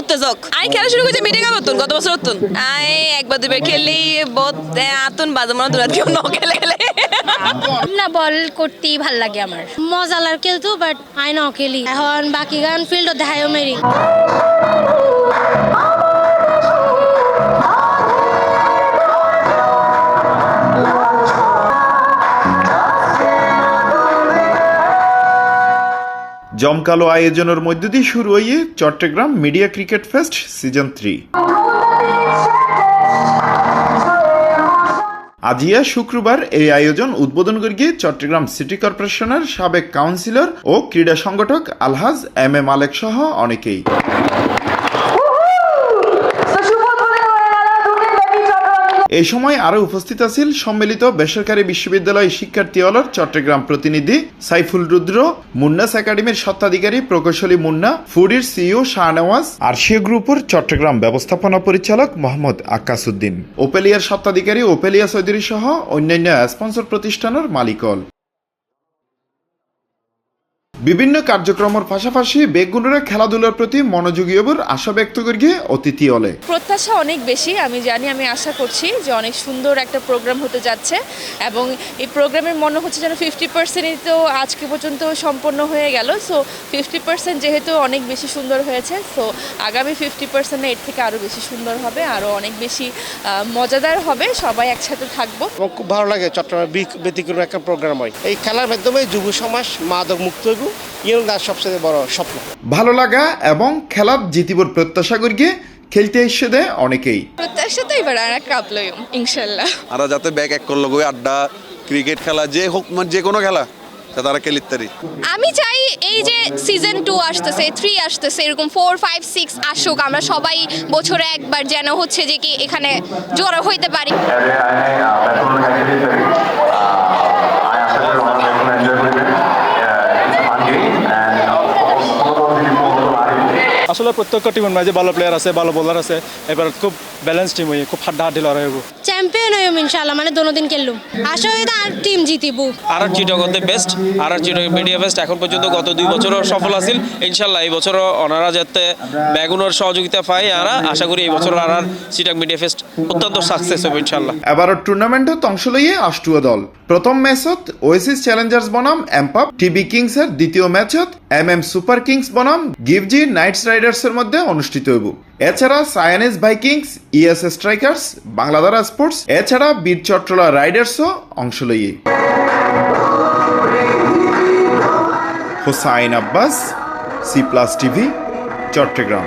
উত্তেজক। আমি খেলা শুরু করছি মিটিং নতুন গত বছর নতুন আমি একবার দুবার খেললেই বহুত আতুন বাজানো দূরাত কেউ ন খেলে খেলে না বল করতেই ভাল লাগে আমার মজা লাগে কিন্তু বাট আই ন খেলি এখন বাকি গান ফিল্ড দেখায়ও মেরি জমকালো আয়োজনের মধ্য দিয়ে শুরু হয়ে Chittagong media cricket fest season 3। আজিয়া শুক্রবার এই আয়োজন উদ্বোধন করিয়ে চট্টগ্রাম সিটি কর্পোরেশনের সাবেক কাউন্সিলর ও ক্রীড়া সংগঠক আলহাজ এম এ মালেক সহ অনেকেই। এই সময় আরো উপস্থিত আছেন সম্মিলিত বেসরকারি বিশ্ববিদ্যালয় শিক্ষার্থী হলর চট্টগ্রাম প্রতিনিধি সাইফুল রুদ্র, মুন্নাস একাডেমির স্বত্বাধিকারী প্রকৌশলী মুন্না, ফুডির সিইও শাহনওয়াজ, আরশিয়া গ্রুপের চট্টগ্রাম ব্যবস্থাপনা পরিচালক মোহাম্মদ আক্কাসউদ্দিন, ওপেলিয়ার স্বত্বাধিকারী ওপেলিয়া চৌধুরী সহ অন্যান্য স্পন্সর প্রতিষ্ঠানের মালিকল। বিভিন্ন কার্যক্রমের পাশাপাশি বেগুনরা খেলাধুলার প্রতি মনোযোগী হবার আশা ব্যক্ত করিয়ে অতিথি হলে প্রত্যাশা অনেক বেশি। আমি জানি, আমি আশা করছি যে অনেক সুন্দর একটা প্রোগ্রাম হতে যাচ্ছে এবং এই প্রোগ্রামের মনে হচ্ছে যেন 50%ই তো আজকে পর্যন্ত সম্পন্ন হয়ে গেল। সো 50% যেহেতু অনেক বেশি সুন্দর হয়েছে, সো আগামী 50% এর থেকে আরও বেশি সুন্দর হবে, আরও অনেক বেশি মজাদার হবে, সবাই একসাথে থাকবো। এবং খুব ভালো লাগে চট্টগ্রামে ব্যতিক্রম একটা প্রোগ্রাম হয়। এই খেলার মাধ্যমে যুব সমাজ মাদক মুক্ত হইব, সবচেয়ে বড় স্বপ্ন। ভালো লাগা এবং খেলার জিতিবর প্রত্যাশা করিয়ে খেলতে এসে দেয় অনেকেই। প্রত্যাশা তো এবার আর কাপ লইম ইনশাল্লাহ। আর যাতে ব্যাগ এক করলো গই আড্ডা ক্রিকেট খেলা যে হোক, মানে যে কোনো খেলা তারা খেলিতারি। আমি চাই এই যে সিজন 2 আসতেছে, 3 আসতেছে, এরকম 4, 5, 6 আসুক, আমরা সবাই বছরে একবার যেন হচ্ছে যে কি এখানে জড়ো হইতে পারি। আসলে প্রত্যেকটা টিমের মাঝে ভালো প্লেয়ার আছে, ভালো বোলার আছে, এবার খুব ব্যালেন্স টিম হয়ে খুব হাড্ডাহাড্ডি লড়াই হবো। চ্যাম্পিয়ন হইম ইনশাআল্লাহ, মানে দোনোদিন খেললুম, আশা করি আর টিম জিতিব। আর চিটাগংতে বেস্ট, আর চিটাগং মিডিয়া বেস্ট এখন পর্যন্ত গত 2 বছরও সফল আছিল। ইনশাল্লাহ এই বছরও ওনারা যাতে ব্যাগুনের সহযোগিতা পায়, আর আশা করি এই বছর আর চিটাগং মিডিয়া ফেস্ট অত্যন্ত সাকসেস হবে ইনশাল্লাহ। এবার টুর্নামেন্টত অংশ লইয়ে আষ্টুয়া দল। প্রথম ম্যাচত ওয়েসিস চ্যালেঞ্জার্স বনাম এমপাপ টিবি কিংসের, দ্বিতীয় ম্যাচত এমএম সুপার কিংস বনাম গিভজি নাইটস রাইডার্সের মধ্যে অনুষ্ঠিত হইব। এছাড়া সায়ানিস Vikings, ES strikers, Bangladhara sports, এছাড়া বীর চট্টলা রাইডার্সও অংশ লইয়ে। Hossain Abbas, C plus TV, Chittagong.